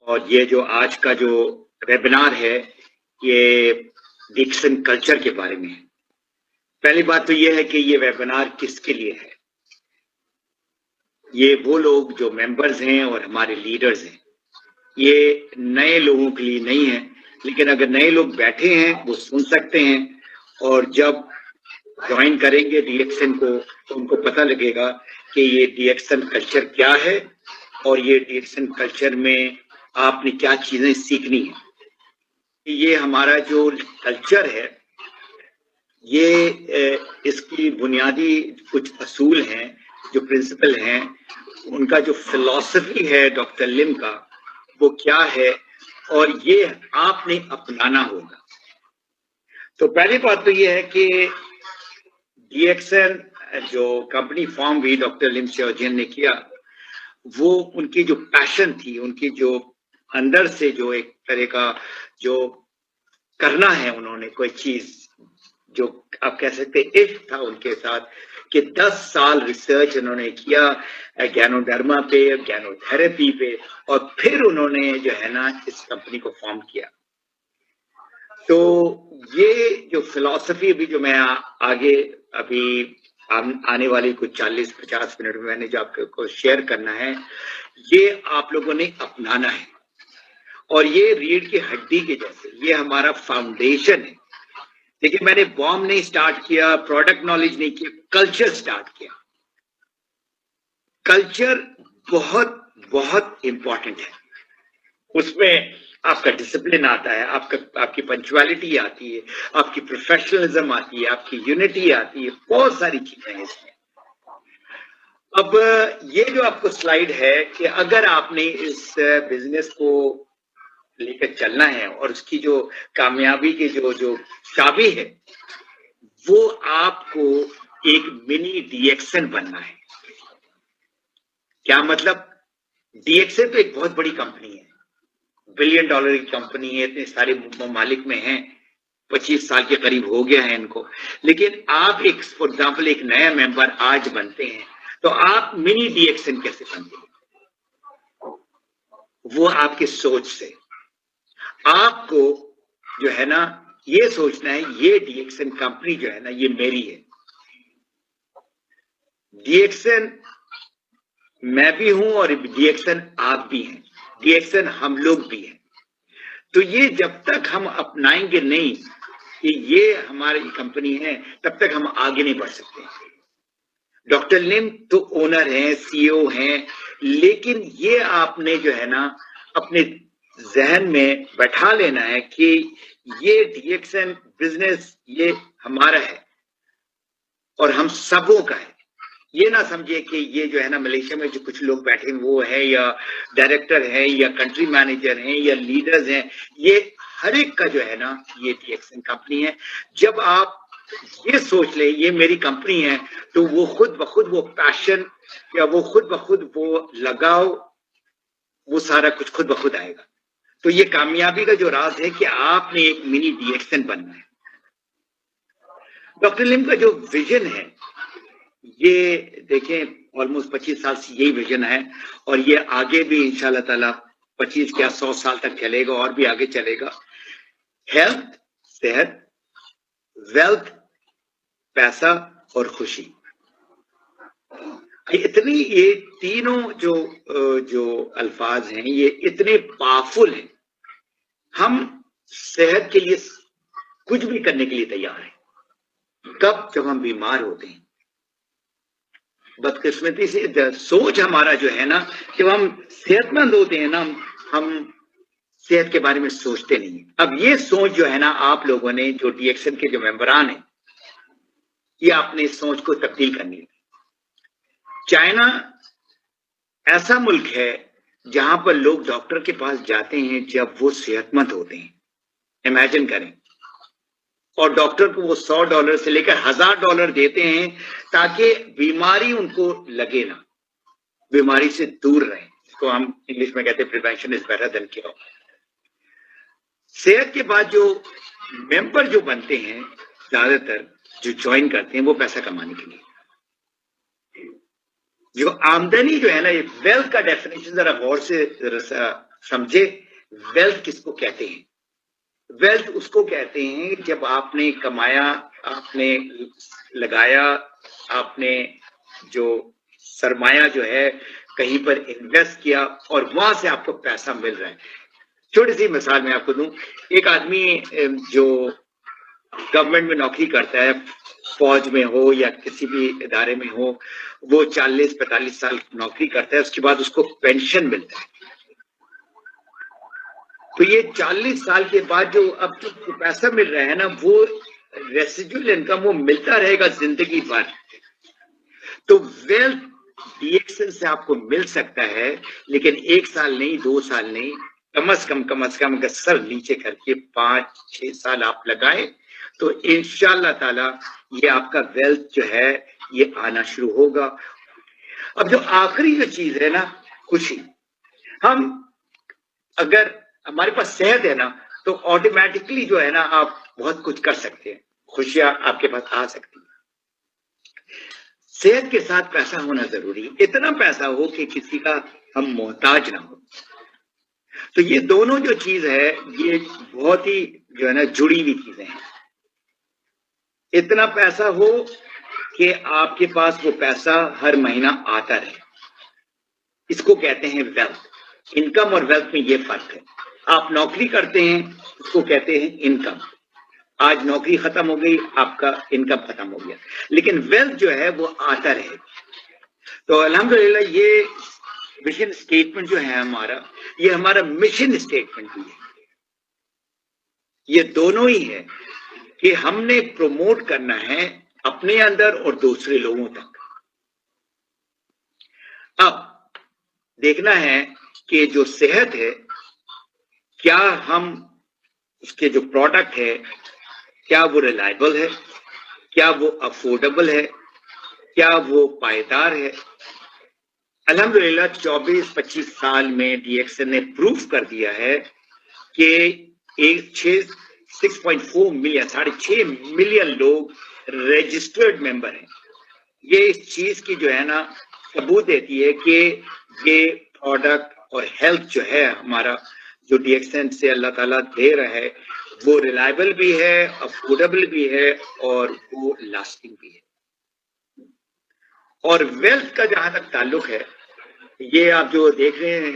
اور یہ جو آج کا جو ویبنار ہے یہ ڈیکسن کلچر کے بارے میں ہے۔ پہلی بات تو یہ ہے کہ یہ ویبنار کس کے لیے ہے؟ یہ وہ لوگ جو ممبرز ہیں اور ہمارے لیڈرز ہیں، یہ نئے لوگوں کے لیے نہیں ہے، لیکن اگر نئے لوگ بیٹھے ہیں وہ سن سکتے ہیں، اور جب جوائن کریں گے ڈی ایکسن کو تو ان کو پتہ لگے گا کہ یہ ڈی ایکسن کلچر کیا ہے اور یہ ڈی ایکسن کلچر میں آپ نے کیا چیزیں سیکھنی ہیں۔ یہ ہمارا جو کلچر ہے یہ اس کی بنیادی کچھ اصول ہیں، جو پرنسپل ہیں، ان کا جو فلسفی ہے ڈاکٹر لم کا وہ کیا ہے، اور یہ آپ نے اپنانا ہوگا۔ تو پہلی بات تو یہ ہے کہ ڈی ایکسن جو کمپنی فارم ہوئی ڈاکٹر لم سیوجین نے کیا، وہ ان کی جو پیشن تھی، ان کی جو اندر سے جو ایک طرح کا جو کرنا ہے، انہوں نے کوئی چیز جو آپ کہہ سکتے عشق تھا ان کے ساتھ، کہ 10 سال ریسرچ انہوں نے کیا گینوڈرما پہ، گینو تھراپی پہ، اور پھر انہوں نے جو ہے نا اس کمپنی کو فارم کیا۔ تو یہ جو فلسفی ابھی جو میں آگے ابھی آنے والی کچھ 40-50 منٹ میں نے جو آپ کو شیئر کرنا ہے، یہ آپ لوگوں نے اپنانا ہے، اور یہ ریڑھ کی ہڈی کے جیسے یہ ہمارا فاؤنڈیشن ہے۔ لیکن میں نے بام نہیں سٹارٹ کیا، پروڈکٹ نالج نہیں کیا، کلچر سٹارٹ کیا۔ کلچر بہت بہت امپورٹنٹ ہے، اس میں آپ کا ڈسپلن آتا ہے، آپ کی پنچوالٹی آتی ہے، آپ کی پروفیشنلزم آتی ہے، آپ کی یونٹی آتی ہے، بہت ساری چیزیں ہیں اس میں۔ اب یہ جو آپ کو سلائیڈ ہے کہ اگر آپ نے اس بزنس کو لے کر چلنا ہے اور اس کی جو کامیابی کے جو چابی ہے، وہ آپ کو ایک منی ڈی ایکسن بننا ہے۔ کیا مطلب؟ ڈی ایکسن تو ایک بہت بڑی کمپنی ہے، $1 بلین کی کمپنی ہے، اتنے سارے ممالک میں ہیں، 25 سال کے قریب ہو گیا ہے ان کو۔ لیکن آپ ایک فار ایگزامپل ایک نیا ممبر آج بنتے ہیں تو آپ منی ڈی ایکسن کیسے بنتے ہیں؟ وہ آپ کی سوچ سے۔ آپ کو جو ہے نا یہ سوچنا ہے یہ ڈی ایکسن کمپنی جو ہے نا یہ میری ہے۔ ڈی ایکسن میں بھی ہوں اور ڈی ایکسن آپ بھی ہیں، ڈی ایکسن ہم لوگ بھی ہیں۔ تو یہ جب تک ہم اپنائیں گے نہیں کہ یہ ہماری کمپنی ہے، تب تک ہم آگے نہیں بڑھ سکتے۔ ڈاکٹر لم تو اونر ہیں، سی او ہیں، لیکن یہ آپ نے جو ہے نا اپنے ذہن میں بیٹھا لینا ہے کہ یہ ڈی ایکسن بزنس یہ ہمارا ہے اور ہم سبوں کا ہے۔ یہ نہ سمجھے کہ یہ جو ہے نا ملیشیا میں جو کچھ لوگ بیٹھے ہیں وہ ہے، یا ڈائریکٹر ہیں، یا کنٹری مینیجر ہیں، یا لیڈرز ہیں، یہ ہر ایک کا جو ہے نا یہ ڈی ایکسن کمپنی ہے۔ جب آپ یہ سوچ لیں یہ میری کمپنی ہے تو وہ خود بخود وہ پیشن یا وہ خود بخود وہ لگاؤ، وہ سارا کچھ خود بخود آئے گا۔ تو یہ کامیابی کا جو راز ہے کہ آپ نے ایک منی ڈی ایکسن بننا ہے۔ ڈاکٹر لم کا جو ویژن ہے یہ دیکھیں آلموسٹ 25 سال سے یہی ویژن ہے، اور یہ آگے بھی انشاءاللہ تعالی 25 کیا 100 سال تک چلے گا اور بھی آگے چلے گا۔ ہیلتھ، صحت، ویلتھ، پیسہ اور خوشی، اتنی یہ تینوں جو الفاظ ہیں یہ اتنے پاورفل ہیں۔ ہم صحت کے لیے کچھ بھی کرنے کے لیے تیار ہیں۔ کب؟ جب ہم بیمار ہوتے ہیں۔ بدقسمتی سے سوچ ہمارا جو ہے نا جب ہم صحت مند ہوتے ہیں نا ہم صحت کے بارے میں سوچتے نہیں ہیں۔ اب یہ سوچ جو ہے نا آپ لوگوں نے جو ڈی ایکسن کے جو ممبران ہیں یہ آپ نے سوچ کو تبدیل کرنی ہے۔ چائنا ایسا ملک ہے جہاں پر لوگ ڈاکٹر کے پاس جاتے ہیں جب وہ صحت مند ہوتے ہیں، امیجن کریں، اور ڈاکٹر کو وہ $100 سے لے کر $1000 دیتے ہیں تاکہ بیماری ان کو لگے نہ، بیماری سے دور رہیں۔ اس کو ہم انگلش میں کہتے ہیں prevention is better than cure. صحت کے بعد جو ممبر جو بنتے ہیں زیادہ تر جو جوائن کرتے ہیں وہ پیسہ کمانے کے لیے۔ جو آمدنی جو ہے نا یہ ویلتھ کا ڈیفینیشن ذرا غور سے سمجھے ویلتھ کس کو کہتے ہیں؟ ویلتھ اس کو کہتے ہیں جب آپ نے کمایا، آپ نے لگایا، آپ نے جو سرمایہ جو ہے کہیں پر انویسٹ کیا اور وہاں سے آپ کو پیسہ مل رہا ہے. چھوٹی سی مثال میں آپ کو دوں. ایک آدمی جو گورنمنٹ میں نوکری کرتا ہے، فوج میں ہو یا کسی بھی ادارے میں ہو، وہ 40-45 سال نوکری کرتا ہے، اس کے بعد اس کو پینشن ملتا ہے. تو یہ 40 سال کے بعد جو اب جو پیسہ مل رہا ہے نا، وہ ریسیڈول انکم وہ ملتا رہے گا زندگی بھر. تو ویلتھ ڈی ایکسن سے آپ کو مل سکتا ہے، لیکن 1 سال نہیں، 2 سال نہیں، کم از کم اگر سر نیچے کر کے 5-6 سال آپ لگائے تو انشاءاللہ تعالی یہ آپ کا ویلتھ جو ہے یہ آنا شروع ہوگا. اب جو آخری جو چیز ہے نا، خوشی. ہم اگر ہمارے پاس صحت ہے نا تو آٹومیٹکلی جو ہے نا آپ بہت کچھ کر سکتے ہیں، خوشیاں آپ کے پاس آ سکتی ہیں. صحت کے ساتھ پیسہ ہونا ضروری ہے، اتنا پیسہ ہو کہ کسی کا ہم محتاج نہ ہو. تو یہ دونوں جو چیز ہے یہ بہت ہی جو ہے نا جڑی ہوئی چیزیں ہیں. اتنا پیسہ ہو کہ آپ کے پاس وہ پیسہ ہر مہینہ آتا رہے، اس کو کہتے ہیں ویلتھ. انکم اور ویلتھ میں یہ فرق ہے. آپ نوکری کرتے ہیں اس کو کہتے ہیں انکم. آج نوکری ختم ہو گئی، آپ کا انکم ختم ہو گیا، لیکن ویلتھ جو ہے وہ آتا رہے. تو الحمدللہ یہ مشن اسٹیٹمنٹ جو ہے ہمارا، یہ ہمارا مشن اسٹیٹمنٹ بھی ہے. یہ دونوں ہی ہے کہ ہم نے پروموٹ کرنا ہے اپنے اندر اور دوسرے لوگوں تک. اب دیکھنا ہے کہ جو صحت ہے، کیا ہم اس کے جو پروڈکٹ ہے کیا وہ ریلائبل ہے، کیا وہ افورڈیبل ہے، کیا وہ پائیدار ہے. الحمدللہ 24-25 سال میں ڈی ایکسن نے پروف کر دیا ہے کہ 6.4 ملین 6.5 ملین لوگ رجسٹرڈ ممبر ہیں. یہ اس چیز کی جو ہے نا ثبوت دیتی ہے کہ یہ پروڈکٹ اور ہیلتھ جو ہے ہمارا جو ڈی ایکسن سے اللہ تعالیٰ دے رہا ہے وہ ریلائبل بھی ہے، افورڈیبل بھی ہے اور وہ لاسٹنگ بھی ہے. اور ویلتھ کا جہاں تک تعلق ہے، یہ آپ جو دیکھ رہے ہیں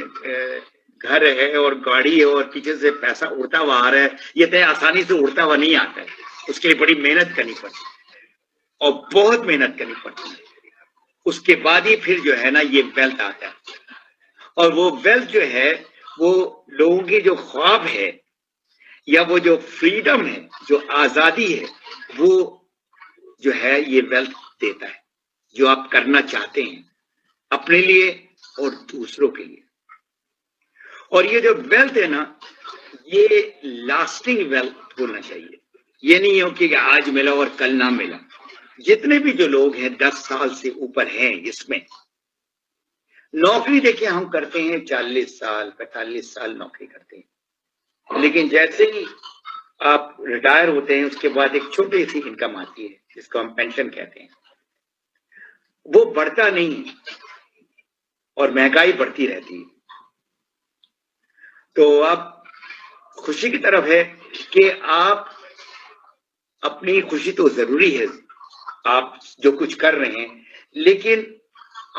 گھر ہے اور گاڑی ہے اور پیچھے سے پیسہ اڑتا ہوا آ رہا ہے، یہ اتنے آسانی سے اڑتا ہوا نہیں آتا ہے. اس کے لیے بڑی محنت کرنی پڑتی ہے اور بہت محنت کرنی پڑتی ہے. اس کے بعد ہی پھر جو ہے نا یہ ویلتھ آتا ہے. اور وہ ویلتھ جو ہے وہ لوگوں کی جو خواب ہے یا وہ جو فریڈم ہے، جو آزادی ہے، وہ جو ہے یہ ویلتھ دیتا ہے، جو آپ کرنا چاہتے ہیں اپنے لیے اور دوسروں کے لیے. اور یہ جو ویلتھ ہے نا یہ لاسٹنگ ویلتھ ہونا چاہیے. یہ نہیں ہو کہ آج ملا اور کل نہ ملا. جتنے بھی جو لوگ ہیں 10 سال سے اوپر ہیں اس میں نوکری دیکھیں ہم کرتے ہیں 40 سال 45 سال نوکری کرتے ہیں، لیکن جیسے ہی آپ ریٹائر ہوتے ہیں اس کے بعد ایک چھوٹی سی انکم آتی ہے جس کو ہم پینشن کہتے ہیں. وہ بڑھتا نہیں اور مہنگائی بڑھتی رہتی ہے. تو اب خوشی کی طرف ہے کہ آپ اپنی خوشی تو ضروری ہے، آپ جو کچھ کر رہے ہیں، لیکن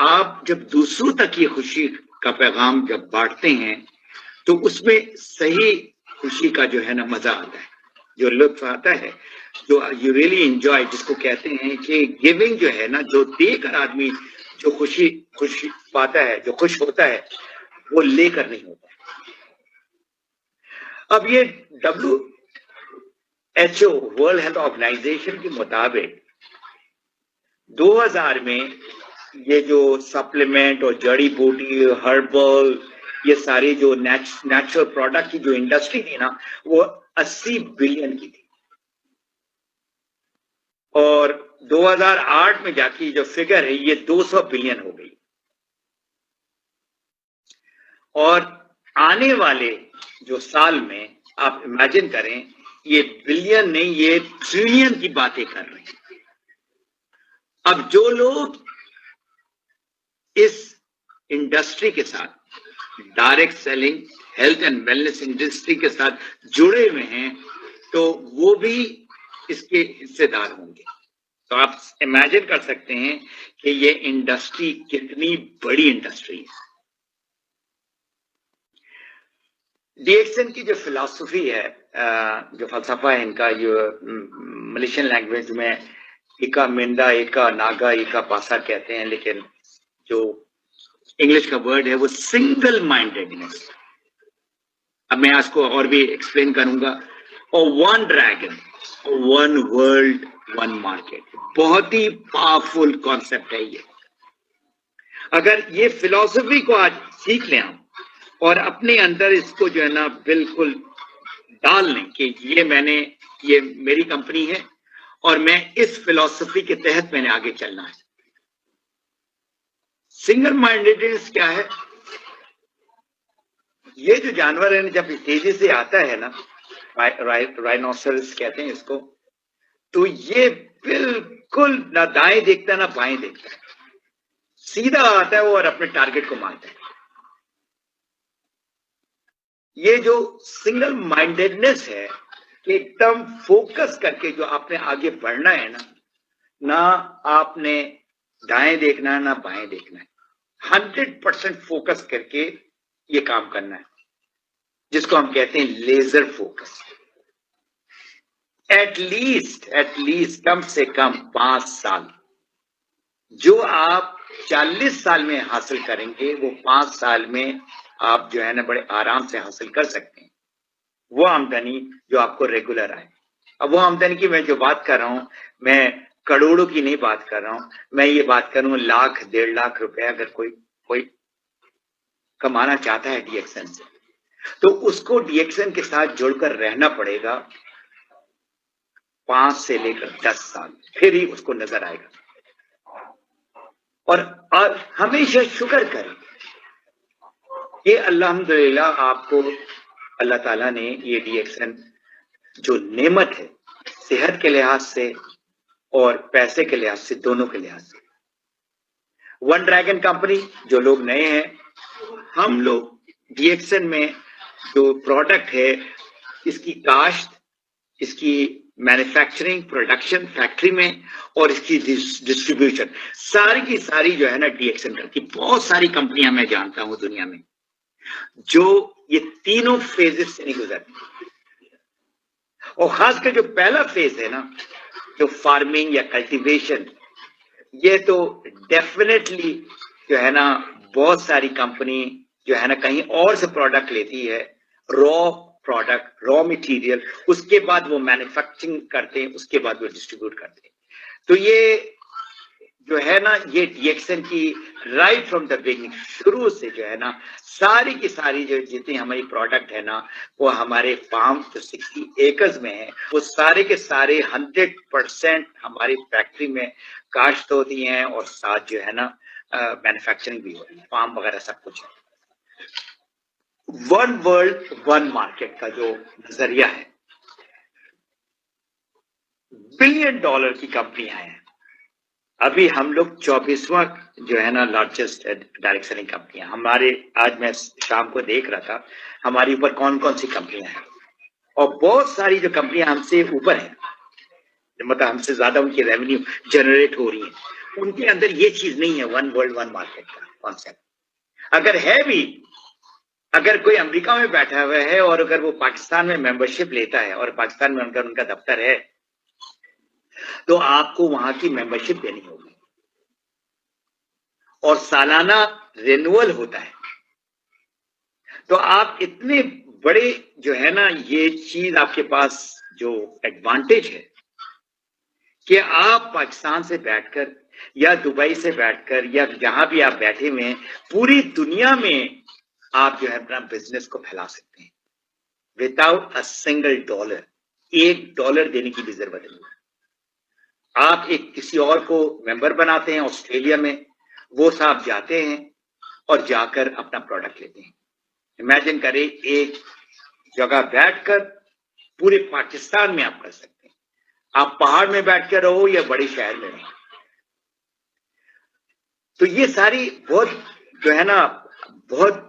آپ جب دوسروں تک یہ خوشی کا پیغام جب بانٹتے ہیں تو اس میں صحیح خوشی کا جو ہے نا مزہ آتا ہے، جو لطف آتا ہے، جو یو ریئلی انجوائے، جس کو کہتے ہیں کہ گیونگ جو ہے نا، جو دے کر آدمی جو خوشی پاتا ہے، جو خوش ہوتا ہے، وہ لے کر نہیں ہوتا. اب یہ WHO ورلڈ ہیلتھ آرگنائزیشن کے مطابق 2000 میں یہ جو سپلیمنٹ اور جڑی بوٹی ہربل یہ ساری جو نیچرل پروڈکٹ کی جو انڈسٹری تھی نا وہ 80 بلین کی تھی، اور 2008 میں جا کے جو فگر ہے یہ 200 بلین ہو گئی. اور آنے والے جو سال میں آپ امیجن کریں یہ بلین نہیں یہ ٹریلین کی باتیں کر رہے ہیں. اب جو لوگ اس انڈسٹری کے ساتھ direct selling health and wellness industry کے ساتھ جڑے ہوئے ہیں تو وہ بھی اس کے حصے دار ہوں گے. تو آپ امیجن کر سکتے ہیں کہ یہ انڈسٹری کتنی بڑی انڈسٹری ہے. ڈی ایکس این کی جو فلسفی ہے، جو فلسفہ ہے ان کا، جو ملیشین لینگویج میں ایکا منڈا ایکا ناگا ایکا پاسا کہتے ہیں، لیکن جو انگلش کا ورڈ ہے وہ سنگل مائنڈیڈنس. اب میں اس کو اور بھی ایکسپلین کروں گا. اور one dragon, one world, one market, بہت ہی پاورفل کانسیپٹ ہے یہ. اگر یہ فلسفی کو آج سیکھ لیں ہم اور اپنے اندر اس کو جو ہے نا بالکل ڈال لیں کہ یہ میری کمپنی ہے اور میں اس فلسفی کے تحت میں نے آگے چلنا ہے. سنگل مائنڈیڈنس کیا ہے؟ یہ جو جانور ہے جب تیزی سے آتا ہے نا، رائنوسرس کہتے ہیں اس کو، تو یہ بالکل نہ دائیں دیکھتا نہ بائیں دیکھتا ہے، سیدھا آتا ہے وہ اور اپنے ٹارگٹ کو مارتا ہے. یہ جو سنگل مائنڈیڈنس ہے کہ ایک دم فوکس کر کے جو آپ نے آگے بڑھنا ہے نا، نہ آپ نے دائیں دیکھنا ہے نہ بائیں دیکھنا ہے، 100% فوکس کر کے یہ کام کرنا ہے، جس کو ہم کہتے ہیں لیزر فوکس. ایٹ لیسٹ کم سے کم 5 سال جو آپ 40 سال میں حاصل کریں گے وہ 5 سال میں آپ جو ہے نا بڑے آرام سے حاصل کر سکتے ہیں. وہ آمدنی جو آپ کو ریگولر آئے. اب وہ آمدنی کی میں جو بات کر رہا ہوں، میں کروڑوں کی نہیں بات کر رہا ہوں، میں یہ بات کر رہا ہوں 1,00,000 1.5 لاکھ روپے اگر کوئی کمانا چاہتا ہے ڈی ایکس این سے، تو اس کو ڈی ایکس این کے ساتھ جڑ کر رہنا پڑے گا 5 سے لے کر 10 سال، پھر ہی اس کو نظر آئے گا. اور ہمیشہ شکر کریں کہ الحمدللہ آپ کو اللہ تعالیٰ نے یہ ڈی ایکس این جو نعمت ہے، صحت کے لحاظ سے اور پیسے کے لحاظ سے، دونوں کے لحاظ سے. ون ڈریگن کمپنی، جو لوگ نئے ہیں، ہم لوگ ڈی ایکس این میں جو پروڈکٹ ہے، اس کی کاشت، اس کی مینوفیکچرنگ، پروڈکشن فیکٹری میں، اور اس کی ڈسٹریبیوشن ساری کی ساری جو ہے نا ڈی ایکس این کرتی. بہت ساری کمپنیاں میں جانتا ہوں دنیا میں جو یہ تینوں فیزز سے نہیں گزرتی. اور خاص کر جو پہلا فیز ہے نا، جو فارمنگ یا کلٹیویشن، یہ تو ڈیفینیٹلی جو ہے نا بہت ساری کمپنی جو ہے نا کہیں اور سے پروڈکٹ لیتی ہے، پروڈکٹ، را مٹیریل، اس کے بعد وہ مینوفیکچرنگ کرتے ہیں، اس کے بعد وہ ڈسٹریبیوٹ کرتے ہیں. تو یہ جو ہے نا یہ ڈی ایکس این کی رائٹ فرام دا بگننگ، شروع سے جو ہے نا ساری کی ساری جو جتنی ہماری پروڈکٹ ہے نا، وہ ہمارے فارم جو 60 ایکرز میں ہے، وہ سارے کے سارے 100% ہماری فیکٹری میں کاشت ہوتی ہیں، اور ساتھ جو ہے نا مینوفیکچرنگ بھی ہوتی ہے، فارم وغیرہ سب کچھ ہے. ون ورلڈ ون مارکیٹ کا جو نظریہ ہے، $بلین کی کمپنیاں ہیں. ابھی ہم لوگ 24واں جو ہے نا لارجسٹ ڈائریکٹ سیلنگ کمپنیاں. ہمارے آج میں شام کو دیکھ رہا تھا ہماری اوپر کون کون سی کمپنیاں ہیں، اور بہت ساری جو کمپنیاں ہم سے اوپر ہیں، مطلب ہم سے زیادہ ان کی ریونیو جنریٹ ہو رہی ہیں، ان کے اندر یہ چیز نہیں ہے ون ورلڈ ون مارکیٹ کا کانسیپٹ. اگر ہے بھی، اگر کوئی امریکہ میں بیٹھا ہوا ہے اور اگر وہ پاکستان میں ممبرشپ لیتا ہے اور پاکستان میں ان کا دفتر ہے، تو آپ کو وہاں کی ممبرشپ دینی ہوگی، اور سالانہ رینول ہوتا ہے. تو آپ اتنے بڑے جو ہے نا یہ چیز آپ کے پاس جو ایڈوانٹیج ہے کہ آپ پاکستان سے بیٹھ کر یا دبئی سے بیٹھ کر یا جہاں بھی آپ بیٹھے ہوئے ہیں، پوری دنیا میں آپ جو ہے اپنا بزنس کو پھیلا سکتے ہیں وداؤٹ اے سنگل ڈالر. $1 دینے کی بھی ضرورت نہیں. آپ ایک کسی اور کو ممبر بناتے ہیں آسٹریلیا میں، وہ صاحب جاتے ہیں اور جا کر اپنا پروڈکٹ لیتے ہیں. امیجن کریں ایک جگہ بیٹھ کر پورے پاکستان میں آپ کر سکتے ہیں، آپ پہاڑ میں بیٹھ کر رہو یا بڑے شہر میں رہو. تو یہ ساری بہت جو ہے نا بہت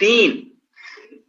3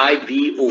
IBO।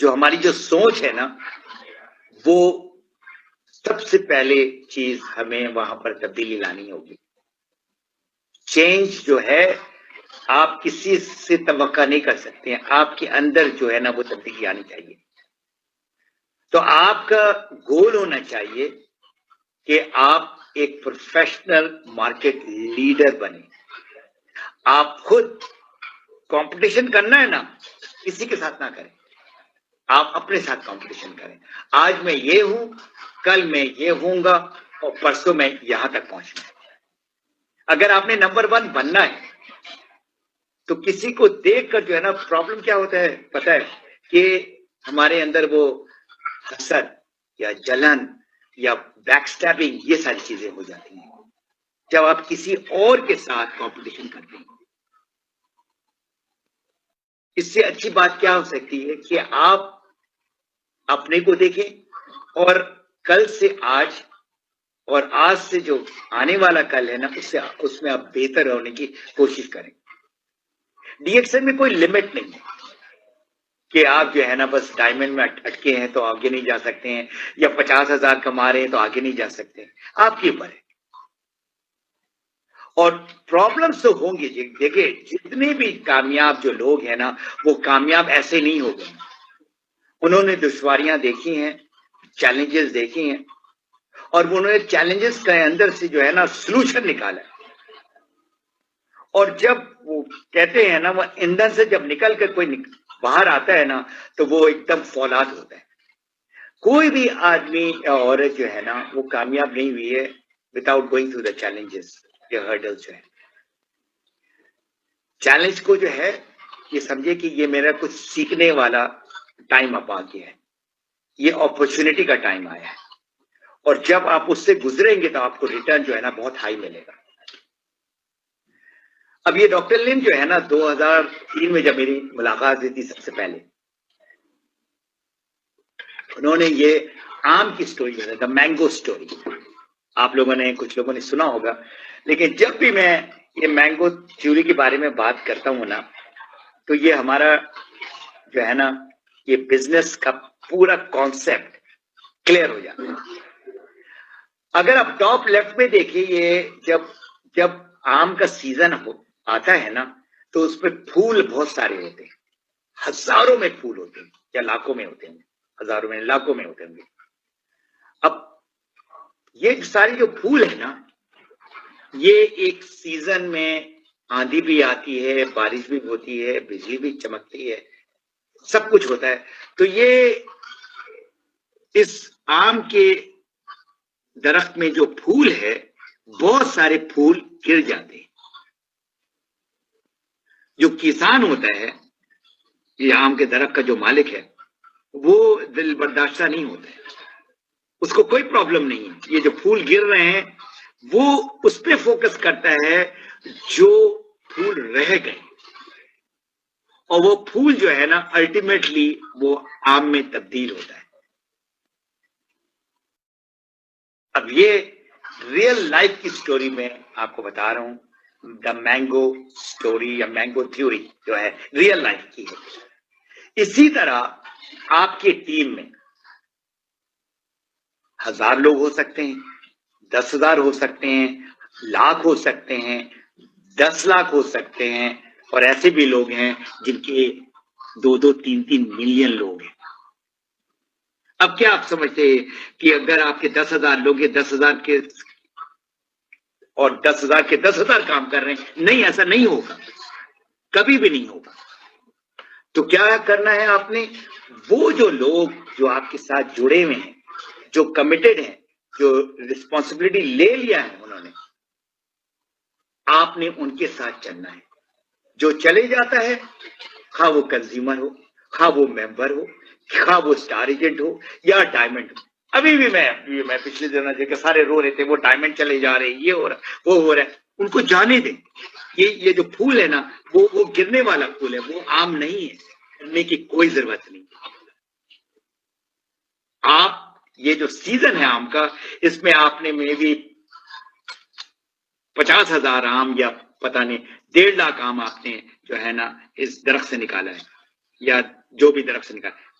جو ہماری جو سوچ ہے نا، وہ سب سے پہلے چیز ہمیں وہاں پر تبدیلی لانی ہوگی. چینج جو ہے آپ کسی سے توقع نہیں کر سکتے ہیں، آپ کے اندر جو ہے نا وہ تبدیلی آنی چاہیے. تو آپ کا گول ہونا چاہیے کہ آپ ایک پروفیشنل مارکیٹ لیڈر بنے. آپ خود کمپٹیشن کرنا ہے نا، کسی کے ساتھ نہ کریں، آپ اپنے ساتھ کمپٹیشن کریں. آج میں یہ ہوں، کل میں یہ ہوں گا، اور پرسوں میں یہاں تک پہنچنا ہے. اگر آپ نے نمبر 1 بننا ہے تو کسی کو دیکھ کر جو ہے نا، پرابلم کیا ہوتا ہے پتہ ہے کہ ہمارے اندر وہ حسد یا جلن یا بیک سٹیبنگ، یہ ساری چیزیں ہو جاتی ہیں جب آپ کسی اور کے ساتھ کمپٹیشن کرتے ہیں. اس سے اچھی بات کیا ہو سکتی ہے کہ آپ اپنے کو دیکھیں، اور کل سے آج، اور آج سے جو آنے والا کل ہے نا، اس میں آپ بہتر ہونے کی کوشش کریں. ڈی ایکسن میں کوئی لمٹ نہیں ہے کہ آپ جو ہے نا بس ڈائمنڈ میں اٹکے ہیں تو آگے نہیں جا سکتے ہیں، یا 50,000 کما رہے ہیں تو آگے نہیں جا سکتے. آپ کے اوپر ہے. اور پرابلمس تو ہوں گے. دیکھیں جتنے بھی کامیاب جو لوگ ہیں نا، وہ کامیاب ایسے نہیں ہو گئے. انہوں نے دشواریاں دیکھی ہیں، چیلنجز دیکھی ہیں، اور انہوں نے چیلنجز کے اندر سے جو ہے نا سلوشن نکالا. اور جب وہ کہتے ہیں نا، وہ ایندھن سے جب نکل کر کوئی باہر آتا ہے نا، تو وہ ایک دم فولاد ہوتا ہے. کوئی بھی آدمی یا عورت جو ہے نا، وہ کامیاب نہیں ہوئی ہے without going through the challenges یا ہرڈلز. جو ہے چیلنج کو جو ہے یہ سمجھے کہ یہ میرا کچھ سیکھنے والا ٹائم اب آ گیا ہے، یہ اپرچونٹی کا ٹائم آیا ہے. اور جب آپ اس سے گزریں گے تو آپ کو ریٹرن جو ہے نا بہت ہائی ملے گا. اب یہ ڈاکٹر لن جو ہے نا، 2003 میں جب میری ملاقات ہوئی تھی سب سے پہلے، انہوں نے یہ آم کی سٹوری جو ہے دا مینگو سٹوری، آپ لوگوں نے کچھ لوگوں نے سنا ہوگا. لیکن جب بھی میں یہ مینگو تھیوری کے بارے میں بات کرتا ہوں نا، تو یہ ہمارا جو ہے نا یہ بزنس کا پورا کانسیپٹ کلیئر ہو جاتا ہے. اگر آپ ٹاپ لیفٹ میں دیکھیں، یہ جب آم کا سیزن آتا ہے نا، تو اس پہ پھول بہت سارے ہوتے ہیں، ہزاروں میں پھول ہوتے ہیں، یا لاکھوں میں ہوتے ہیں، ہزاروں میں لاکھوں میں ہوتے ہیں. اب یہ ساری جو پھول ہے نا، یہ ایک سیزن میں آندھی بھی آتی ہے، بارش بھی ہوتی ہے، بجلی بھی چمکتی ہے، سب کچھ ہوتا ہے. تو یہ اس آم کے درخت میں جو پھول ہے، بہت سارے پھول گر جاتے ہیں. جو کسان ہوتا ہے، یہ آم کے درخت کا جو مالک ہے، وہ دل برداشتہ نہیں ہوتا ہے، اس کو کوئی پرابلم نہیں ہے. یہ جو پھول گر رہے ہیں، وہ اس پہ فوکس کرتا ہے جو پھول رہ گئے، اور وہ پھول جو ہے نا الٹیمیٹلی وہ آم میں تبدیل ہوتا ہے. اب یہ ریئل لائف کی سٹوری میں آپ کو بتا رہا ہوں، دا مینگو سٹوری یا مینگو تھیوری جو ہے ریئل لائف کی ہے. اسی طرح آپ کی ٹیم میں 1000 لوگ ہو سکتے ہیں، 10,000 ہو سکتے ہیں، لاکھ ہو سکتے ہیں، 10 لاکھ ہو سکتے ہیں، اور ایسے بھی لوگ ہیں جن کے 2-2 3-3 ملین لوگ ہیں. اب کیا آپ سمجھتے ہیں کہ اگر آپ کے 10,000 لوگ ہیں، 10,000 کے اور 10,000 کے 10,000 کام کر رہے ہیں؟ نہیں، ایسا نہیں ہوگا، کبھی بھی نہیں ہوگا. تو کیا کرنا ہے آپ نے؟ وہ جو لوگ جو آپ کے ساتھ جڑے ہوئے ہیں، جو کمیٹڈ ہیں، جو رسپانسبلٹی لے لیا ہے انہوں نے، آپ نے ان کے ساتھ چلنا ہے. جو چلے جاتا ہے، خواہ وہ کنزیومر ہو، خواہ وہ ممبر ہو، خواہ وہ اسٹار ایجنٹ ہو یا ڈائمنڈ ہو. ابھی بھی میں پچھلے دنوں دیکھا سارے رو رہے تھے، وہ ڈائمنڈ چلے جا رہے، یہ ہو رہا وہ ہو رہا ہے. ان کو جانے دیں. یہ جو پھول ہے نا، وہ گرنے والا پھول ہے، وہ عام نہیں ہے، کرنے کی کوئی ضرورت نہیں. آپ یہ جو سیزن ہے آم کا، اس میں آپ نے میں بھی 50,000 آم یا پتہ نہیں 1.5 لاکھ آم آپ نے جو ہے نا اس درخت سے نکالا ہے، یا جو بھی درخت سے نکالا.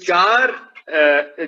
4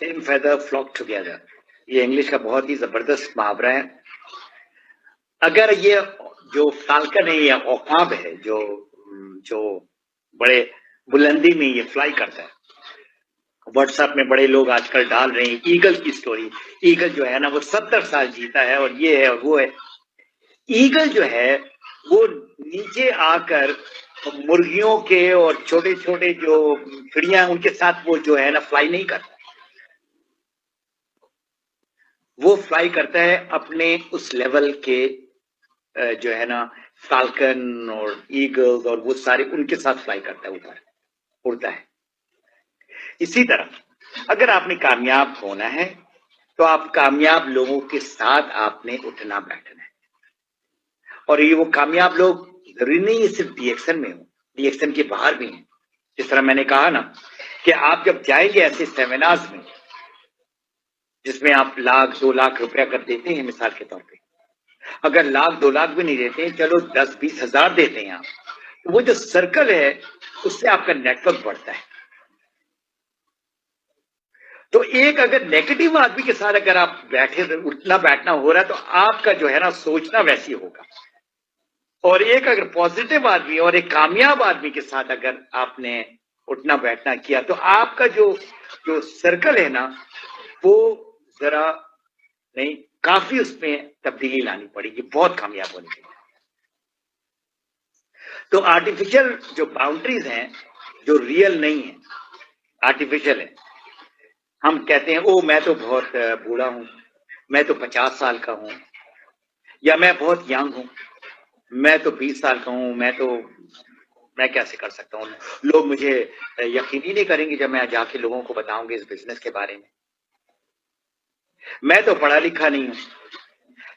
same feather flock together. یہ انگلش کا بہت ہی زبردست محاورہ ہے. اگر یہ جو فالکن ہے یا عقاب ہے جو بڑے بلندی میں یہ فلائی کرتا ہے، واٹس ایپ میں بڑے لوگ آج کل ڈال رہے ہیں ایگل کی سٹوری. ایگل جو ہے نا وہ 70 سال جیتا ہے اور یہ ہے اور وہ ہے. ایگل جو ہے وہ نیچے آ کر مرغیوں کے اور چھوٹے چھوٹے جو چڑیاں ان کے ساتھ وہ جو ہے نا فلائی نہیں کرتا. وہ فلائی کرتا ہے اپنے اس لیول کے جو ہے نا فالکن اور ایگل اور وہ سارے ان کے ساتھ فلائی کرتا ہے، اڑتا ہے. اسی طرح اگر آپ نے کامیاب ہونا ہے تو آپ کامیاب لوگوں کے ساتھ آپ نے اٹھنا بیٹھنا ہے. اور یہ وہ کامیاب لوگ ضروری نہیں صرف ڈی ایکسن میں ہوں، ڈی ایکسن کے باہر بھی ہیں. جس طرح میں نے کہا نا کہ آپ جب جائیں گے ایسے سیمینارز میں جس میں آپ 1,00,000 2 لاکھ روپیہ کر دیتے ہیں، مثال کے طور پہ اگر 1,00,000 2 لاکھ بھی نہیں دیتے ہیں، چلو 10-20 ہزار دیتے ہیں آپ، تو وہ جو سرکل ہے اس سے آپ کا نیٹ ورک بڑھتا ہے. تو ایک اگر نیگیٹو آدمی کے ساتھ اگر آپ بیٹھے اٹھنا بیٹھنا ہو رہا ہے تو آپ کا جو ہے نا سوچنا ویسی ہوگا. اور ایک اگر پازیٹیو آدمی اور ایک کامیاب آدمی کے ساتھ اگر آپ نے اٹھنا بیٹھنا کیا تو آپ کا جو سرکل ہے نا وہ ذرا نہیں کافی اس میں تبدیلی لانی پڑے گی، بہت کامیاب ہونے کے لیے. تو آرٹیفیشل جو باؤنڈریز ہیں جو ریئل نہیں ہیں، آرٹیفیشل ہیں. ہم کہتے ہیں او میں تو بہت بوڑھا ہوں، میں تو 50 سال کا ہوں، یا میں بہت ینگ ہوں، میں تو 20 سال کا ہوں، میں کیسے کر سکتا ہوں. لوگ مجھے یقین ہی نہیں کریں گے جب میں جا کے لوگوں کو بتاؤں گے اس بزنس کے بارے میں. میں تو پڑھا لکھا نہیں ہوں،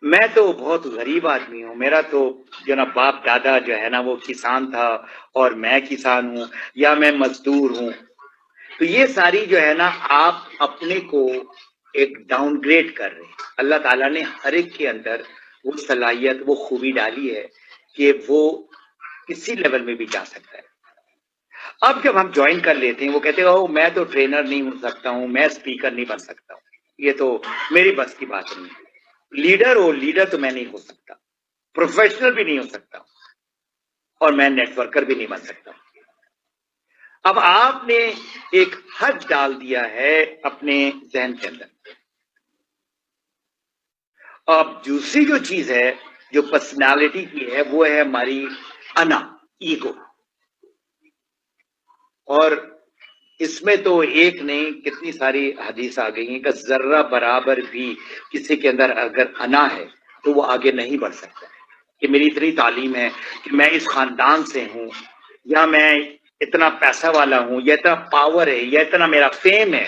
میں تو بہت غریب آدمی ہوں، میرا تو جو نا باپ دادا جو ہے نا وہ کسان تھا اور میں کسان ہوں، یا میں مزدور ہوں. تو یہ ساری جو ہے نا آپ اپنے کو ایک ڈاؤن گریڈ کر رہے ہیں. اللہ تعالیٰ نے ہر ایک کے اندر وہ صلاحیت وہ خوبی ڈالی ہے کہ وہ کسی لیول میں بھی جا سکتا ہے. اب جب ہم جوائن کر لیتے ہیں وہ کہتے ہیں میں تو ٹرینر نہیں ہو سکتا ہوں، میں اسپیکر نہیں بن سکتا ہوں، یہ تو میری بس کی بات نہیں ہے. لیڈر تو میں نہیں ہو سکتا، پروفیشنل بھی نہیں ہو سکتا اور میں نیٹ ورکر بھی نہیں بن سکتا. اب آپ نے ایک حد ڈال دیا ہے اپنے ذہن کے اندر. اب دوسری جو چیز ہے جو پرسنالٹی کی ہے وہ ہے ہماری انا، ایگو. اور اس میں تو ایک نہیں کتنی ساری حدیث آ گئی ہیں کہ ذرہ برابر بھی کسی کے اندر اگر انا ہے تو وہ آگے نہیں بڑھ سکتا. کہ میری اتنی تعلیم ہے کہ میں اس خاندان سے ہوں، یا میں اتنا پیسہ والا ہوں، یا اتنا پاور ہے، یا اتنا میرا فیم ہے،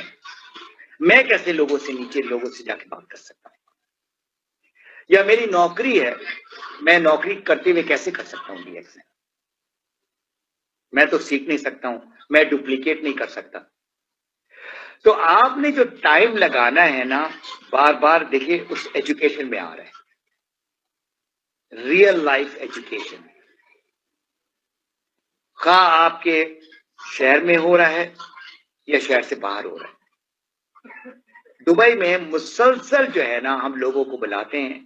میں کیسے لوگوں سے نیچے لوگوں سے جا کے بات کر سکتا ہوں. یا میری نوکری ہے، میں نوکری کرتے ہوئے کیسے کر سکتا ہوں ڈی ایکس. میں تو سیکھ نہیں سکتا ہوں، میں ڈپلیکیٹ نہیں کر سکتا. تو آپ نے جو ٹائم لگانا ہے نا بار بار دیکھیے اس ایجوکیشن میں آ رہا ہے، ریئل لائف ایجوکیشن. خواہ آپ کے شہر میں ہو رہا ہے یا شہر سے باہر ہو رہا ہے. دبئی میں مسلسل جو ہے نا ہم لوگوں کو بلاتے ہیں،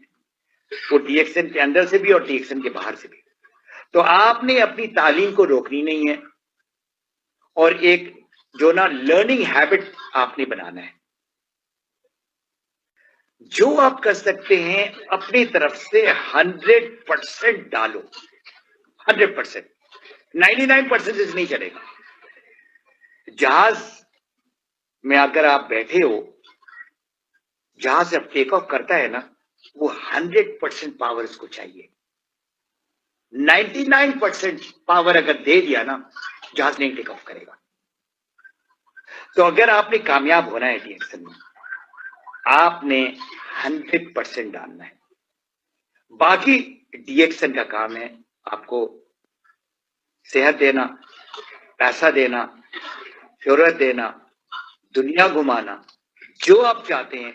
وہ ڈی ایکسن کے اندر سے بھی اور ڈی ایکسن کے باہر سے بھی. تو آپ نے اپنی تعلیم کو روکنی نہیں ہے اور ایک جو نا لرننگ ہیبٹ آپ نے بنانا ہے. جو آپ کر سکتے ہیں اپنی طرف سے 100% ڈالو. 100%، 99% نہیں چلے گا. جہاز میں اگر آپ بیٹھے ہو، جہاز جب ٹیک آف کرتا ہے نا وہ 100% پاور اس کو چاہیے. 99% پاور اگر دے دیا نا جہاز نہیں ٹیک آف کرے گا. تو اگر آپ نے کامیاب ہونا ہے ڈی ایکسن میں آپ نے 100% ڈالنا ہے. باقی ڈی ایکسن کا کام ہے آپ کو صحت دینا، پیسہ دینا، شہرت دینا، دنیا گھمانا، جو آپ چاہتے ہیں